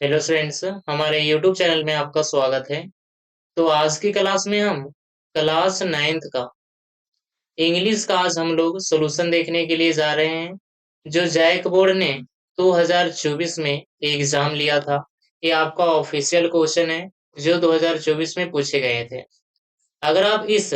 Hello friends, हमारे YouTube channel में आपका स्वागत है। तो आज की क्लास में हम क्लास नाइन्थ का इंग्लिश का आज हम लोग सॉल्यूशन देखने के लिए जा रहे हैं जो जैक बोर्ड ने 2024 में एग्जाम लिया था। ये आपका ऑफिशियल क्वेश्चन है जो 2024 में पूछे गए थे। अगर आप इस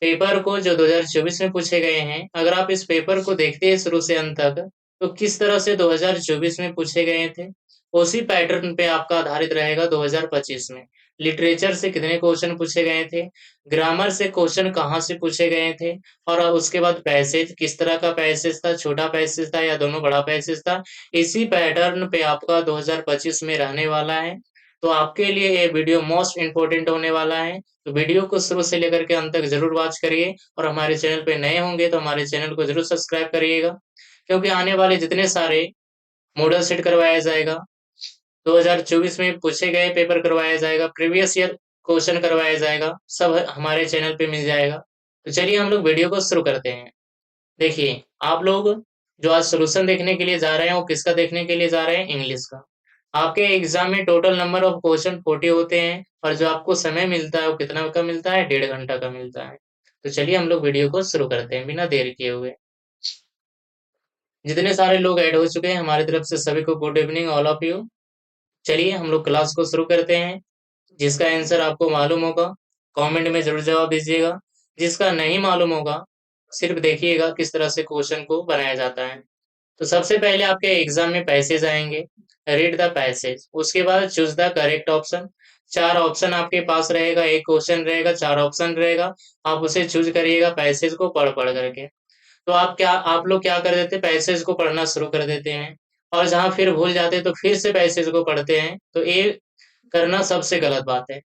पेपर को जो 2024 में पूछे गए हैं, अगर आप इस पेपर को देखते हैं शुरू से अंत तक, तो किस तरह से 2024 में पूछे गए थे उसी पैटर्न पे आपका आधारित रहेगा 2025 में। लिटरेचर से कितने क्वेश्चन पूछे गए थे, ग्रामर से क्वेश्चन कहाँ से पूछे गए थे, और अब उसके बाद पैसेज किस तरह का पैसेज था, छोटा पैसेज था या दोनों बड़ा पैसेज था, इसी पैटर्न पे आपका 2025 में रहने वाला है। तो आपके लिए ये वीडियो मोस्ट इम्पोर्टेंट होने वाला है। तो वीडियो को शुरू से लेकर के अंत तक जरूर वॉच करिए, और हमारे चैनल पे नए होंगे तो हमारे चैनल को जरूर सब्सक्राइब करिएगा, क्योंकि आने वाले जितने सारे मॉडल सेट करवाया जाएगा, 2024 में पूछे गए पेपर करवाया जाएगा, प्रीवियस ईयर क्वेश्चन करवाया जाएगा, सब हमारे चैनल पे मिल जाएगा। तो चलिए हम लोग वीडियो को शुरू करते हैं। देखिए, आप लोग जो आज सोल्यूशन देखने के लिए जा रहे हैं वो किसका देखने के लिए जा रहे हैं? इंग्लिश का। आपके एग्जाम में टोटल नंबर ऑफ क्वेश्चन 40 होते हैं, और जो आपको समय मिलता है वो कितना का मिलता है? 1.5 घंटा का मिलता है। तो चलिए हम लोग वीडियो को शुरू करते हैं बिना देर किए हुए। जितने सारे लोग ऐड हो चुके हैं हमारी तरफ से सभी को good evening all of you. चलिए हम लोग क्लास को शुरू करते हैं। जिसका आंसर आपको मालूम होगा कमेंट में जरूर जवाब दीजिएगा। जिसका नहीं मालूम होगा सिर्फ देखिएगा किस तरह से क्वेश्चन को बनाया जाता है। तो सबसे पहले आपके एग्जाम में पैसेज आएंगे, रीड द पैसेज, उसके बाद choose the correct option. 4 option आपके पास रहेगा, एक क्वेश्चन रहेगा, 4 ऑप्शन रहेगा। आप उसे चूज करिएगा पैसेज को पढ़ पढ़ करके। तो आप लोग क्या कर देते, पैसेज को पढ़ना शुरू कर देते हैं, और जहां फिर भूल जाते तो फिर से पैसेज को पढ़ते हैं। तो ये करना सबसे गलत बात है।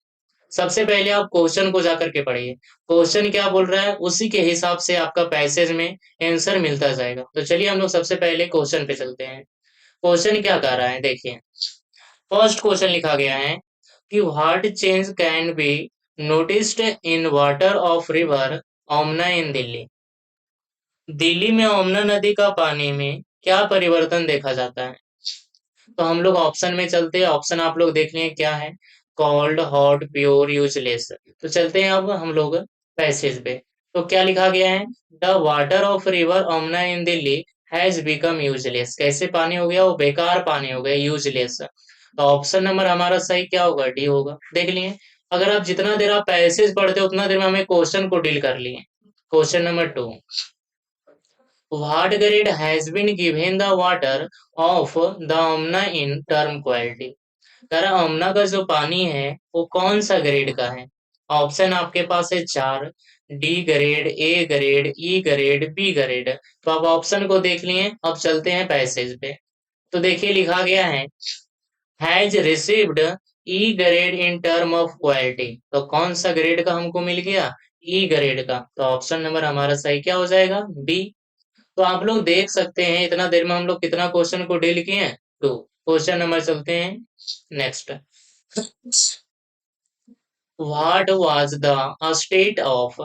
सबसे पहले आप क्वेश्चन को जाकर के पढ़िए, क्वेश्चन क्या बोल रहा है उसी के हिसाब से आपका पैसेज में आंसर मिलता जाएगा। तो चलिए हम लोग सबसे पहले क्वेश्चन पे चलते हैं। क्वेश्चन क्या कह रहा है, देखिए। फर्स्ट क्वेश्चन लिखा गया है कि what change can be noticed in water of river Yamuna in Delhi. Delhi में ओमना नदी का पानी में क्या परिवर्तन देखा जाता है? तो हम लोग ऑप्शन में चलते हैं। ऑप्शन आप लोग देख लें क्या है, कोल्ड, हॉट, प्योर, यूजलेस। तो चलते हैं अब हम लोग पैसेज पे। तो क्या लिखा गया है, the water of river Yamuna in Delhi has become useless. कैसे पानी हो गया? वो बेकार पानी हो गया, यूजलेस। तो ऑप्शन नंबर हमारा सही क्या होगा? डी होगा। देख लिए, अगर आप जितना देर आप पैसेज पढ़ते हो उतना देर में हमें क्वेश्चन को डील कर लिए। Question number 2, what grade has been given the water of the Amna in term quality? कह रहा अमना का जो पानी है वो कौन सा ग्रेड का है? ऑप्शन आपके पास है 4, D grade, A grade, E grade, B grade. तो आप ऑप्शन को देख लिए, अब चलते हैं पैसेज पे। तो देखिए लिखा गया है has received E grade in term of quality. तो कौन सा ग्रेड का हमको मिल गया? ई ग्रेड का। तो ऑप्शन नंबर हमारा सही क्या हो जाएगा? बी। तो आप लोग देख सकते हैं इतना देर में हम लोग कितना क्वेश्चन को डील किए हैं? तो क्वेश्चन नंबर चलते हैं next. What was the state of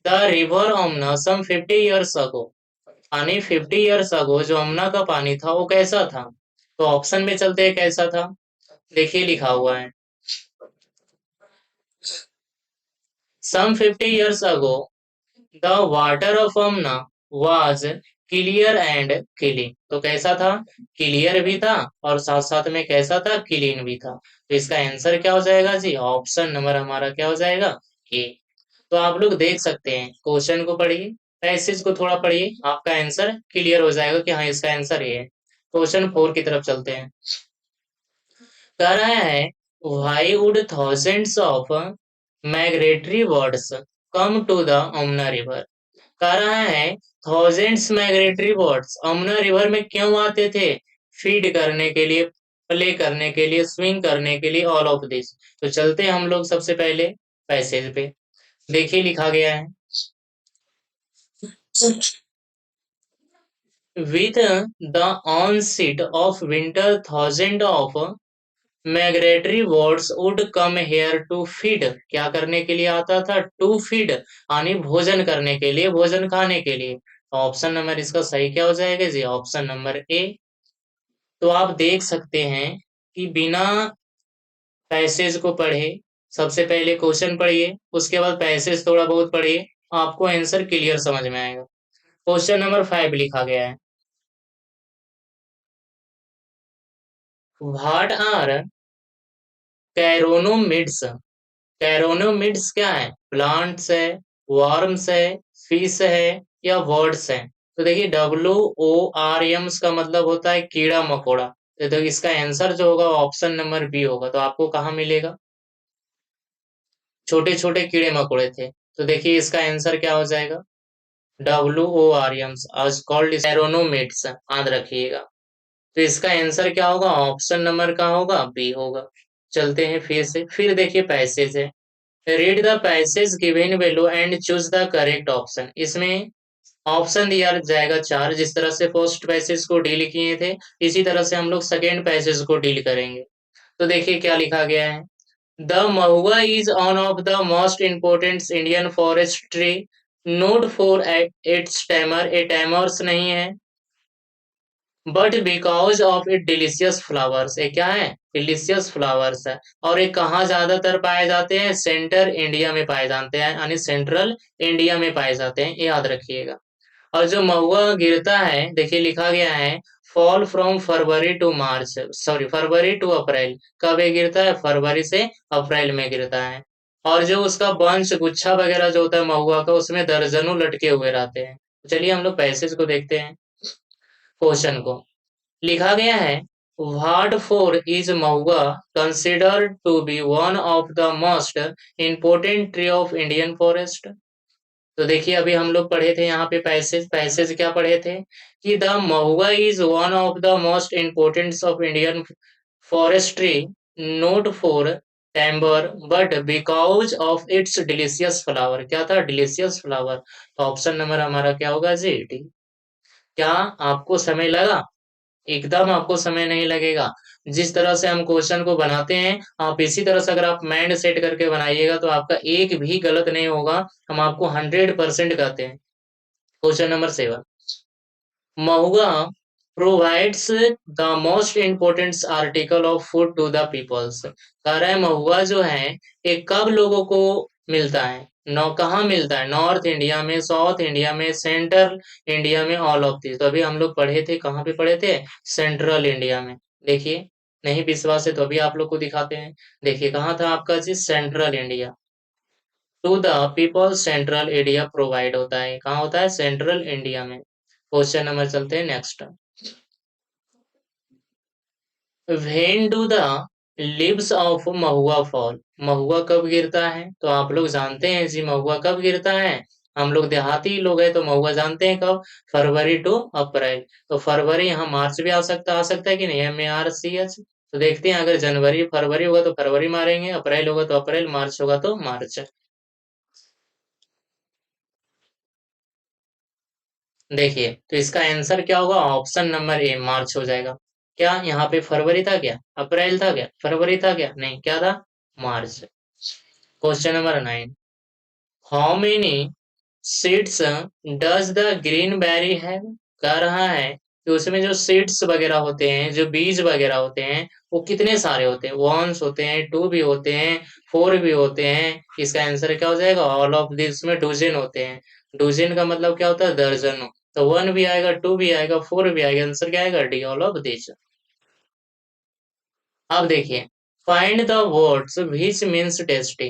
the river ओमना सम 50 ईयर्स अगो। यानी 50 ईयर्स अगो जो यमुना का पानी था वो कैसा था? तो ऑप्शन में चलते हैं कैसा था। देखिए लिखा हुआ है सम 50 years ago the water of Yamuna was clear and clean. तो कैसा था? क्लियर भी था और साथ साथ में कैसा था? क्लीन भी था। तो इसका आंसर क्या हो जाएगा जी? ऑप्शन नंबर हमारा क्या हो जाएगा? ए। तो आप लोग देख सकते हैं, क्वेश्चन को पढ़िए, पैसेज को थोड़ा पढ़िए, आपका आंसर क्लियर हो जाएगा कि हाँ इसका आंसर ये है। क्वेश्चन 4 की तरफ चलते हैं। कह रहा है why would thousands of migratory birds come to the Yamuna river. कह रहा है thousands migratory birds Yamuna river में क्यों आते थे? फीड करने के लिए, प्ले करने के लिए, स्विंग करने के लिए, ऑल ऑफ दिस। तो चलते हैं हम लोग सबसे पहले पैसेज पे। देखिए लिखा गया है with the onset of winter thousands of migratory birds would come here to feed। क्या करने के लिए आता था? to feed, यानी भोजन करने के लिए, भोजन खाने के लिए। ऑप्शन नंबर इसका सही क्या हो जाएगा जी? Option number A. तो आप देख सकते हैं कि बिना पैसेज को पढ़े सबसे पहले क्वेश्चन पढ़िए, उसके बाद पैसेज थोड़ा बहुत पढ़िए, आपको आंसर क्लियर समझ में आएगा। क्वेश्चन नंबर 5 लिखा गया है, व्हाट आर कैरोनोमिड्स। कैरोनोमिड्स क्या है? प्लांट्स है, वर्म्स है, फिश है या वर्ड्स है? तो देखिए WORMs का मतलब होता है कीड़ा मकोड़ा। तो इसका आंसर जो होगा ऑप्शन नंबर बी होगा। तो आपको कहाँ मिलेगा? छोटे छोटे कीड़े मकोड़े थे। तो देखिए इसका आंसर क्या हो जाएगा? WORMs आज कॉल्ड कैरोनोमिड्स, याद रखिएगा। तो इसका आंसर क्या होगा? ऑप्शन नंबर का होगा बी होगा। चलते हैं फिर से, फिर देखिए पैसेज है, read the passage given below and choose the correct option. इसमें ऑप्शन दिया जाएगा 4, जिस तरह से फर्स्ट पैसेज को डील किए थे इसी तरह से हम लोग सेकेंड पैसेज को डील करेंगे। तो देखिए क्या लिखा गया है, the mahua is one of the most important Indian forest tree noted for its timber, a timbers नहीं है, but because of it delicious flowers, ये क्या है? डिलीशियस फ्लावर्स है। और ये कहाँ ज्यादातर पाए जाते हैं? सेंटर इंडिया में पाए जाते हैं, यानी सेंट्रल इंडिया में पाए जाते हैं, ये याद रखिएगा। और जो महुआ गिरता है, देखिए लिखा गया है fall from February to March, sorry February to April. कब ये गिरता है? फरवरी से अप्रैल में गिरता है। और जो उसका बंच गुच्छा वगैरह जो होता है महुआ का, उसमें दर्जनों लटके हुए रहते हैं। चलिए हम लोग पैसेज को देखते हैं। क्वेश्चन को लिखा गया है, what for is mahua considered to be one of the most important tree of Indian forest. तो देखिए अभी हम लोग पढ़े थे यहाँ पे पैसेज, पैसेज क्या पढ़े थे कि the mahua is one of the most important of Indian forestry noted for timber but because of its delicious flower. क्या था? Delicious flower. तो ऑप्शन नंबर हमारा क्या होगा? जी डी। क्या आपको समय लगा? एकदम आपको समय नहीं लगेगा। जिस तरह से हम क्वेश्चन को बनाते हैं, आप इसी तरह से अगर आप माइंड सेट करके बनाइएगा तो आपका एक भी गलत नहीं होगा। हम आपको 100% कहते हैं। Question number 7, mahua provides the most important article of food to the peoples. कह रहा है महुआ जो है ये कब लोगों को मिलता है? नौ कहाँ मिलता है? नॉर्थ इंडिया में, साउथ इंडिया में, सेंट्रल इंडिया में, ऑल ऑफ दिस। तो अभी हम लोग पढ़े थे, कहाँ पे पढ़े थे? सेंट्रल इंडिया में। देखिए नहीं विश्वास है तो अभी आप लोग को दिखाते हैं। देखिए कहाँ था आपका जी? Central India. To the people central area provide होता है। कहाँ होता है? सेंट्रल इंडिया में। क्वेश्चन नंबर चलते हैं next, when do the leaves of mahua fall. Mahua कब गिरता है? तो आप लोग जानते हैं जी महुआ कब गिरता है। हम लोग देहाती लोग हैं तो महुआ जानते हैं कब? फरवरी टू अप्रैल। तो फरवरी, यहाँ मार्च भी आ सकता है कि नहीं? MARCH। तो देखते हैं, अगर जनवरी फरवरी होगा तो फरवरी मारेंगे, अप्रैल होगा तो अप्रैल, मार्च होगा तो मार्च। देखिए तो इसका आंसर क्या होगा? ऑप्शन नंबर ए मार्च हो जाएगा। क्या यहाँ पे फरवरी था क्या? अप्रैल था क्या? फरवरी था क्या? नहीं, क्या था? March. Question number 9, how many seeds does the green berry have. कह रहा है कि उसमें जो सीड्स वगैरह होते हैं, जो बीज वगैरह होते हैं, वो कितने सारे होते हैं? वंस होते हैं, टू भी होते हैं, फोर भी होते हैं। इसका आंसर क्या हो जाएगा? ऑल ऑफ दिस में डुजन होते हैं। डुजन का मतलब क्या होता है? दर्जनों। तो वन भी आएगा, टू भी आएगा, फोर भी आएगा, आंसर क्या आएगा? D, all of this. अब देखिए, find the words which means tasty.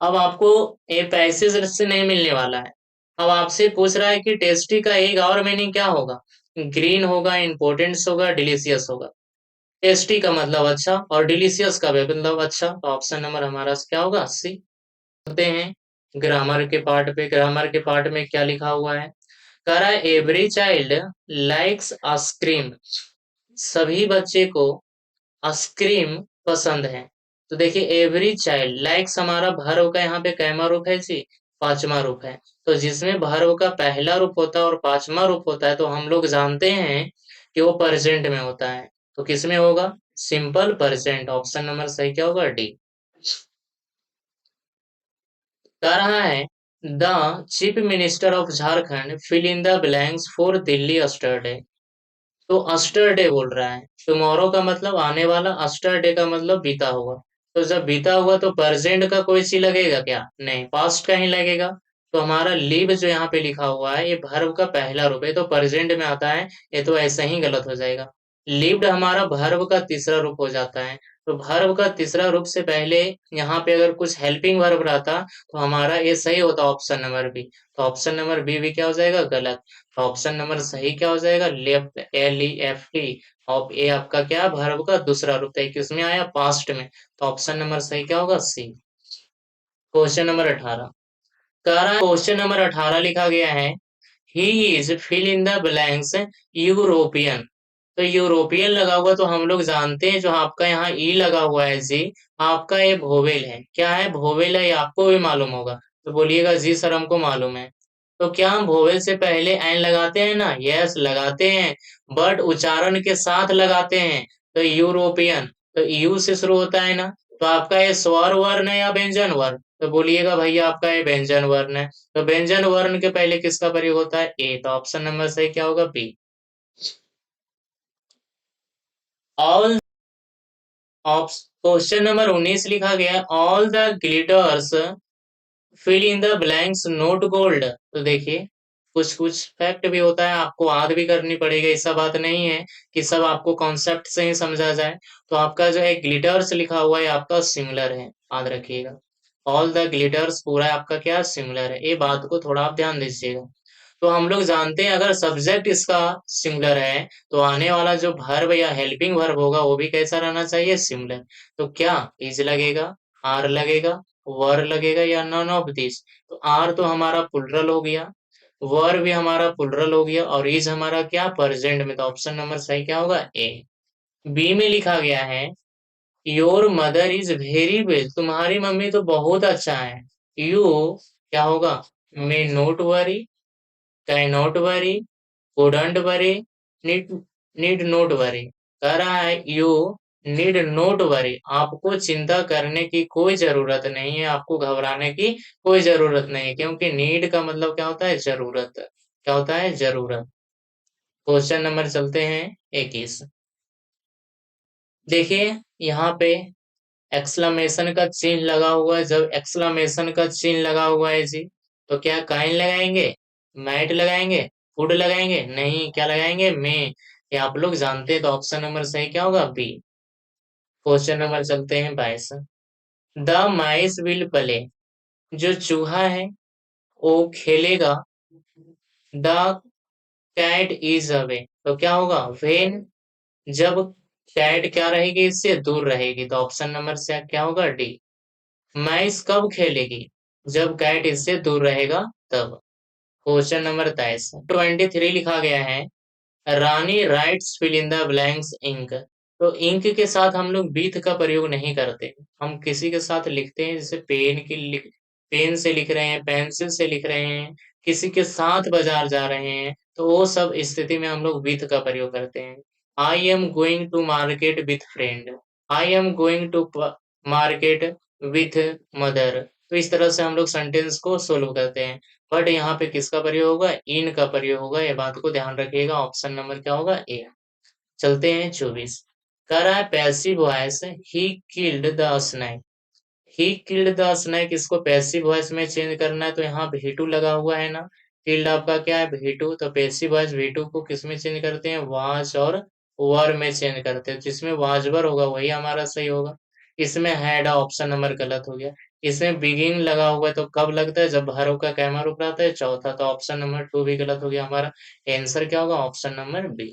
अब आपको ये पैसेज से नहीं मिलने वाला है। अब आपसे पूछ रहा है कि टेस्टी का एक और मीनिंग क्या होगा? ग्रीन होगा, इम्पोर्टेंस होगा, डिलीशियस होगा। टेस्टी का मतलब अच्छा और डिलीशियस का भी मतलब अच्छा। तो ऑप्शन नंबर हमारा क्या होगा? सी। होते हैं ग्रामर के पार्ट पे। ग्रामर के पार्ट में क्या लिखा हुआ है? कह रहा है एवरी चाइल्ड लाइक्स आइसक्रीम। सभी बच्चे को आइसक्रीम पसंद है। तो देखिए एवरी चाइल्ड, लाइक्स हमारा भर्व का यहाँ पे कैमा रूप है जी? पांचवा रूप है। तो जिसमें भर्व का पहला रूप होता है और पांचवा रूप होता है, तो हम लोग जानते हैं कि वो प्रेजेंट में होता है। तो किसमें होगा? Simple present. ऑप्शन नंबर सही क्या होगा? डी। कह रहा है the chief minister of Jharkhand fill in the blanks for Delhi yesterday. तो अस्टरडे बोल रहा है। टुमारो का मतलब आने वाला, अस्टरडे का मतलब बीता हुआ। तो जब बीता हुआ तो प्रेजेंट का कोई चीज लगेगा क्या? नहीं, पास्ट का ही लगेगा। तो हमारा लिव जो यहाँ पे लिखा हुआ है ये वर्ब का पहला रूप है, तो प्रेजेंट में आता है, ये तो ऐसा ही गलत हो जाएगा। लिव्ड हमारा वर्ब का तीसरा रूप हो जाता है। तो वर्ब का तीसरा रूप से पहले यहाँ पे अगर कुछ हेल्पिंग वर्ब रहता तो हमारा ये सही होता, ऑप्शन नंबर बी। तो ऑप्शन नंबर बी भी क्या हो जाएगा? गलत। तो ऑप्शन नंबर सही क्या हो जाएगा? Left, LEFT। और ए आपका क्या? वर्ब का दूसरा रूप था, किसमें आया? पास्ट में। तो ऑप्शन नंबर सही क्या होगा? सी। क्वेश्चन नंबर 18 कह रहा है, क्वेश्चन नंबर 18 लिखा गया है, he is fill in the blanks European. तो यूरोपियन लगा हुआ तो हम लोग जानते हैं, जो आपका यहाँ ई लगा हुआ है जी, आपका ये भोवेल है। क्या है? भोवेल है, ये आपको भी मालूम होगा। तो बोलिएगा जी सर हमको मालूम है। तो क्या हम भोवेल से पहले एन लगाते हैं ना? यस लगाते हैं, बट उच्चारण के साथ लगाते हैं। तो यूरोपियन, तो यू से शुरू होता है ना? तो आपका ये स्वर वर्ण है या व्यंजन वर्ण? तो बोलिएगा भैया आपका ये व्यंजन वर्ण है। तो व्यंजन वर्ण के पहले किसका प्रयोग होता है? ए। तो ऑप्शन नंबर सही क्या होगा? बी। ऑल क्वेश्चन नंबर 19 लिखा गया है, all the glitters fill in the blanks not gold. तो देखिए, कुछ कुछ फैक्ट भी होता है, आपको याद भी करनी पड़ेगी। ऐसा बात नहीं है कि सब आपको कॉन्सेप्ट से ही समझा जाए। तो आपका जो है ग्लिटर्स लिखा हुआ है आपका सिमिलर है, याद रखिएगा। ऑल द ग्लिटर्स पूरा आपका क्या? सिमिलर है। ये बात को थोड़ा आप ध्यान दीजिएगा। तो हम लोग जानते हैं अगर सब्जेक्ट इसका सिमिलर है तो आने वाला जो वर्ब या हेल्पिंग वर्ब होगा वो भी कैसा रहना चाहिए? सिमिलर। तो क्या इज लगेगा, आर लगेगा, वर लगेगा, या नन ऑफ दिस? तो आर तो हमारा प्लुरल हो गया, वर भी हमारा प्लुरल हो गया, और इज हमारा क्या? प्रेजेंट में। तो ऑप्शन नंबर सही क्या होगा? ए। बी में लिखा गया है, your mother is very well. तुम्हारी मम्मी तो बहुत अच्छा है। यू क्या होगा? May not worry, can not worry, wouldn't worry, need need not worry. कह रहा है यू नीड नोट वरी, आपको चिंता करने की कोई जरूरत नहीं है, आपको घबराने की कोई जरूरत नहीं है, क्योंकि नीड का मतलब क्या होता है? जरूरत। क्या होता है? जरूरत। क्वेश्चन नंबर चलते हैं 21। देखिए यहाँ पे एक्सक्लेमेशन का चिन्ह लगा हुआ है। जब एक्सक्लेमेशन का चिन्ह लगा हुआ है जी, तो क्या काइन लगाएंगे, मैट लगाएंगे, फूड लगाएंगे? नहीं, क्या लगाएंगे? में। ये आप लोग जानते हैं। तो ऑप्शन नंबर सही क्या होगा? बी। क्वेश्चन नंबर चलते हैं 22। The mice will play. जो चूहा है वो खेलेगा। The cat is away. तो क्या होगा? वेन, जब कैट क्या रहेगी? इससे दूर रहेगी। तो ऑप्शन नंबर से क्या होगा? डी। मैच कब खेलेगी? जब कैट इससे दूर रहेगा तब। क्वेश्चन नंबर 23 23 लिखा गया है, Rani writes fill in the blanks ink. तो इंक के साथ हम लोग बीथ का प्रयोग नहीं करते, हम किसी के साथ लिखते हैं, जैसे पेन से लिख रहे हैं, पेंसिल से लिख रहे हैं, किसी के साथ बाजार जा रहे हैं, तो वो सब स्थिति में हम लोग विथ का प्रयोग करते हैं। I am going to market with friend, I am going to market with mother. तो इस तरह से हम लोग सेंटेंस को सोल्व करते हैं। बट यहाँ पे किसका प्रयोग होगा? इन का प्रयोग होगा, ये बात को ध्यान रखिएगा। ऑप्शन नंबर क्या होगा? ए। चलते हैं 24। कह रहा है passive voice, he killed the snake. He killed the snake, इसको पैसिव वॉइस में चेंज करना है, तो यहाँ V2 लगा हुआ है ना। किल्ड आपका क्या है? V2। तो पैसिव वॉइस V2 को किस में चेंज करते हैं? वाज और वर में चेंज करते हैं। जिसमें वाजवर होगा वही हमारा सही होगा। इसमें हैड ऑप्शन नंबर गलत हो गया। इसमें बिगिन लगा हुआ है, तो कब लगता है? जब भरव का कैमरा रूप रहता है चौथा। तो ऑप्शन नंबर 2 भी गलत हो गया हमारा। आंसर क्या होगा? Option number B.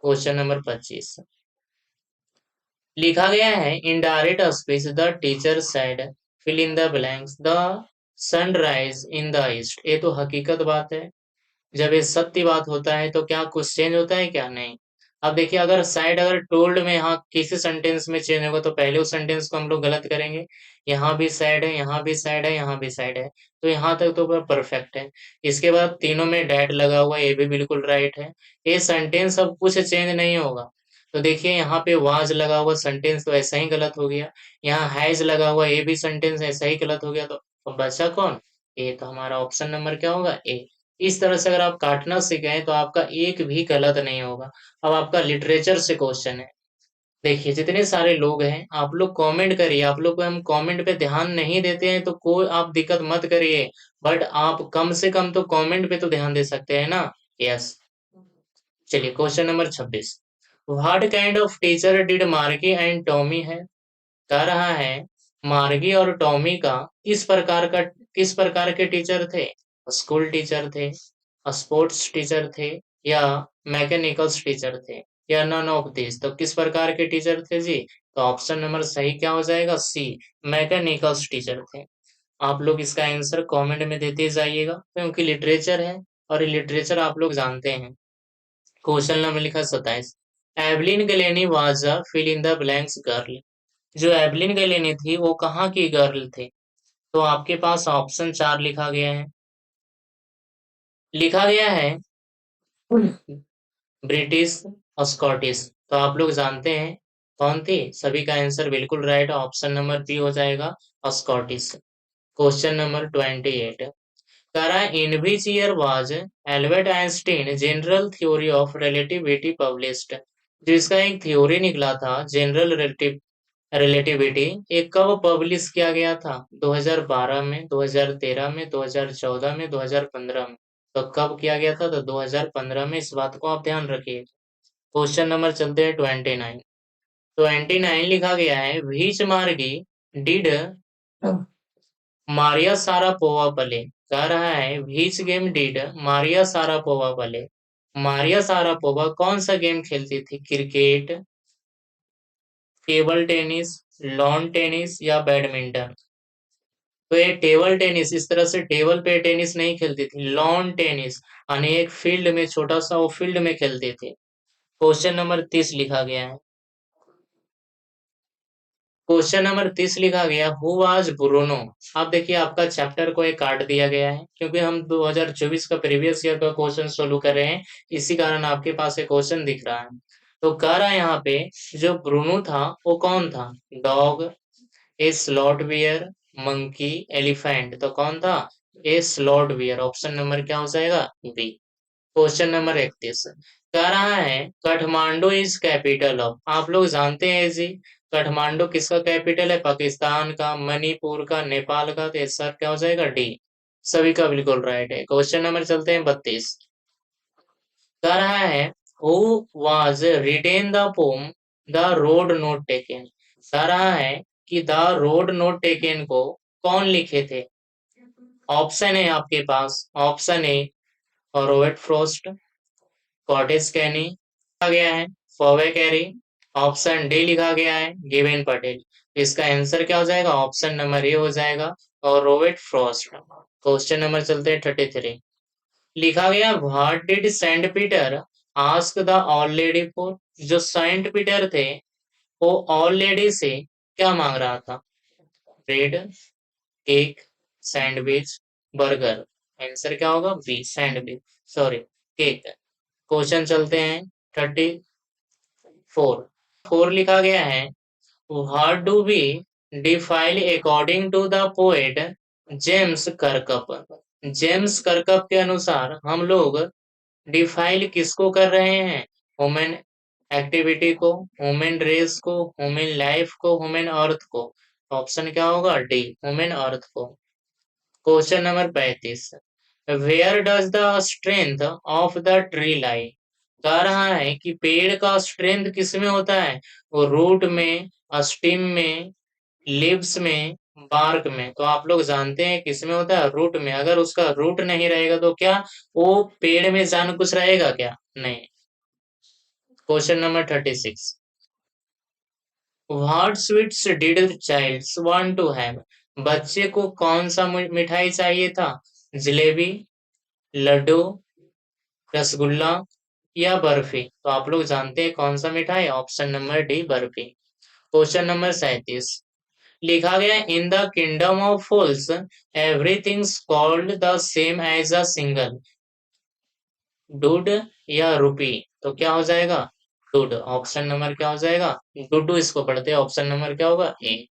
Question number 25 लिखा गया है, indirect speech the teacher said fill in the blanks the sunrise in the east. ये तो हकीकत बात है। जब ये सत्य बात होता है तो क्या कुछ चेंज होता है? क्या नहीं। अब देखिए, अगर साइड अगर टोल्ड में यहाँ किसी सेंटेंस में चेंज होगा तो पहले उस सेंटेंस को हम लोग गलत करेंगे। यहाँ भी साइड है, यहाँ भी साइड है, यहाँ भी साइड है, तो यहाँ तक तो परफेक्ट है। इसके बाद तीनों में डैट लगा हुआ है, ये भी बिल्कुल राइट है। ये सेंटेंस अब कुछ चेंज नहीं होगा। तो देखिए यहाँ पे वाज लगा हुआ सेंटेंस तो ऐसा ही गलत हो गया। यहाँ हैज लगा हुआ ये भी सेंटेंस ऐसा ही गलत हो गया। तो अब बचा कौन? ए। तो हमारा ऑप्शन नंबर क्या होगा? ए। इस तरह से अगर आप काटना सीखें तो आपका एक भी गलत नहीं होगा। अब आपका लिटरेचर से क्वेश्चन है। देखिए जितने सारे लोग हैं आप लोग कमेंट करिए, आप लोग को हम कमेंट पे ध्यान नहीं देते हैं तो कोई आप दिक्कत मत करिए, बट आप कम से कम तो कमेंट पे तो ध्यान दे सकते हैं ना। यस। चलिए question number 26। What kind of teacher did मार्गी एंड टॉमी है। कह रहा है मार्गी और टॉमी का किस प्रकार के टीचर थे। स्कूल टीचर थे, स्पोर्ट्स टीचर थे, या मैकेनिकल्स टीचर थे, या नन ऑफ दिस। तो किस प्रकार के टीचर थे जी। तो ऑप्शन नंबर सही क्या हो जाएगा, सी, मैकेनिकल्स टीचर थे। आप लोग इसका आंसर कमेंट में देते जाइएगा क्योंकि लिटरेचर है और लिटरेचर आप लोग जानते हैं। क्वेश्चन नंबर लिखा 27। Evelyn Glennie was a fill in the blanks girl. जो एवलिन गलेनी थी वो कहाँ की गर्ल थे। तो आपके पास ऑप्शन 4 लिखा गया है। लिखा गया है ब्रिटिश, स्कॉटिश। तो आप लोग जानते हैं कौन थी। सभी का आंसर बिल्कुल राइट, ऑप्शन नंबर बी हो जाएगा, स्कॉटिश। Question number 28। करा in which year was Albert Einstein general theory of relativity published. जो इसका एक थ्योरी निकला था जनरल रिलेटिविटी, ये कब पब्लिश किया गया था। 2012 में, 2013 में, 2014 में, 2015 में। तो कब किया गया था, तो 2015 में। इस बात को आप ध्यान रखिए। क्वेश्चन नंबर चलते हैं 29। 29 लिखा गया है व्हिच मार्गी डिड मारिया सारापोवा प्ले। कह रहा है which game did Maria Sharapova play. Maria Sharapova कौन सा गेम खेलती थी। Cricket, table tennis, lawn tennis, या बैडमिंटन। तो ये टेबल टेनिस, इस तरह से टेबल पे टेनिस नहीं खेलती थी, लॉन टेनिस यानी एक फील्ड में, छोटा सा वो फील्ड में खेलते थे। क्वेश्चन नंबर 30 लिखा गया है। क्वेश्चन नंबर 30 लिखा गया हु वाज ब्रूनो। आप देखिए आपका चैप्टर को एक काट दिया गया है क्योंकि हम 2024 का प्रीवियस ईयर का क्वेश्चन सोल्व कर रहे हैं, इसी कारण आपके पास एक क्वेश्चन दिख रहा है। तो कह रहा है यहाँ पे जो ब्रूनो था वो कौन था। डॉग, ए स्लॉट बियर, मंकी, एलिफेंट। तो कौन था, ए स्लॉट बियर। ऑप्शन नंबर क्या हो जाएगा, बी। Question number 31। कह रहा है काठमांडू इज कैपिटल ऑफ। आप लोग जानते हैं जी काठमांडू किसका कैपिटल है, पाकिस्तान का, मणिपुर का, नेपाल का। तो सर क्या हो जाएगा, डी। सभी का बिल्कुल राइट है। क्वेश्चन नंबर चलते हैं 32। कह रहा है who was written the pome the road not taken. कह रहा है कि द रोड नोट टेकन को कौन लिखे थे। ऑप्शन है आपके पास, option A Robert Frost, cottage कैनी लिखा गया है, फॉवे कैरी, ऑप्शन डी लिखा गया है गिवेन पटेल। इसका आंसर क्या हो जाएगा, ऑप्शन नंबर ए हो जाएगा और रॉबर्ट फ्रॉस्ट। क्वेश्चन नंबर चलते हैं 33। लिखा गया what did Saint Peter ask the old lady for. जो सेंट पीटर थे वो ऑल लेडी से क्या मांग रहा था। Bread, cake, sandwich, burger. Answer क्या होगा, B, sandwich, sorry cake. Question चलते हैं 34। 4 लिखा गया है what do we defile according to the poet James Kirkup. James Kirkup के अनुसार हम लोग डिफाइल किसको कर रहे हैं, ह्यूमन एक्टिविटी को, ह्यूमन रेस को, ह्यूमन लाइफ को, ह्यूमन अर्थ को। ऑप्शन क्या होगा, डी, ह्यूमन अर्थ को। Question number 35। Where does the strength of the tree lie. कह रहा है कि पेड़ का स्ट्रेंथ किस में होता है, वो रूट में, स्टिम में, लीव्स में, बार्क में। तो आप लोग जानते हैं किस में होता है, रूट में। अगर उसका रूट नहीं रहेगा तो क्या वो पेड़ में जान कुछ रहेगा क्या, नहीं। Question number 36। What sweets did childs want to have. बच्चे को कौन सा मिठाई चाहिए था, जलेबी, लड्डू, रसगुल्ला, या बर्फी। तो आप लोग जानते हैं कौन सा मिठाई, option number D, barfi. Question number 37। लिखा गया in the kingdom of fools everything called the same as a single. Dude या रूपी। तो क्या हो जाएगा, डूड। ऑप्शन नंबर क्या हो जाएगा, डुडू इसको पढ़ते हैं। ऑप्शन नंबर क्या होगा, ए।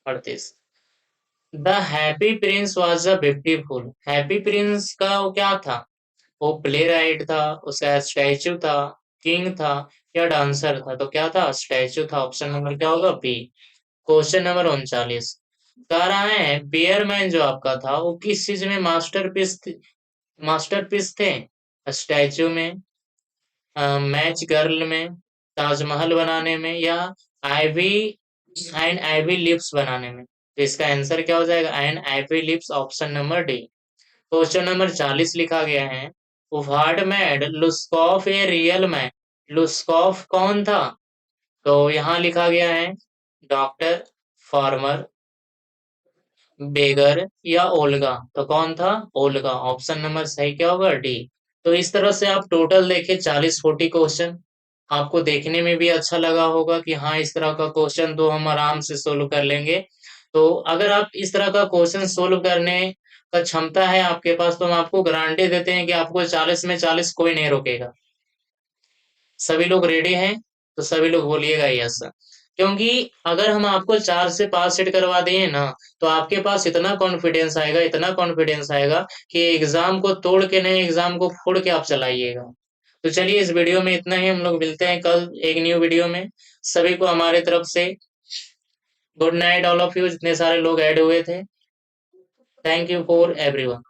38। The happy Prince was a beautiful. Happy Prince का वो क्या था? वो प्ले राइट था, उसका स्टैचू था, किंग था या डांसर था? तो क्या था? स्टैचू था। ऑप्शन नंबर क्या होगा? बी। क्वेश्चन नंबर 39 कह रहा है बियरमैन जो आपका था वो किस चीज में मास्टरपीस थे? स्टैचू में, मैच गर्ल में, ताजमहल बनाने में या आईवी एंड आईवी लिप्स बनाने में? तो इसका आंसर क्या हो जाएगा? And ivy lips, option number D. Question number 40 लिखा गया है what made Luskoff a real man. Luskoff कौन था? तो यहाँ लिखा गया है डॉक्टर, फार्मर, बेगर या ओल्गा। तो कौन था? ओल्गा। ऑप्शन नंबर सही क्या होगा? डी। तो इस तरह से आप टोटल देखें 40-40 क्वेश्चन, आपको देखने में भी अच्छा लगा होगा कि हाँ इस तरह का क्वेश्चन तो हम आराम से सोल्व कर लेंगे। तो अगर आप इस तरह का क्वेश्चन सोल्व करने का क्षमता है आपके पास तो हम आपको गारंटी देते हैं कि आपको 40 में 40 कोई नहीं रोकेगा। सभी लोग रेडी हैं? तो सभी लोग बोलिएगा यस। क्योंकि अगर हम आपको 4 से पास सेट करवा दिए ना तो आपके पास इतना कॉन्फिडेंस आएगा, इतना कॉन्फिडेंस आएगा कि एग्जाम को तोड़ के नहीं, एग्जाम को फोड़ के आप चलाइएगा। तो चलिए इस वीडियो में इतना ही, हम लोग मिलते हैं कल एक न्यू वीडियो में। सभी को हमारे तरफ से good night all of you जितने सारे लोग ऐड हुए थे। Thank you for everyone.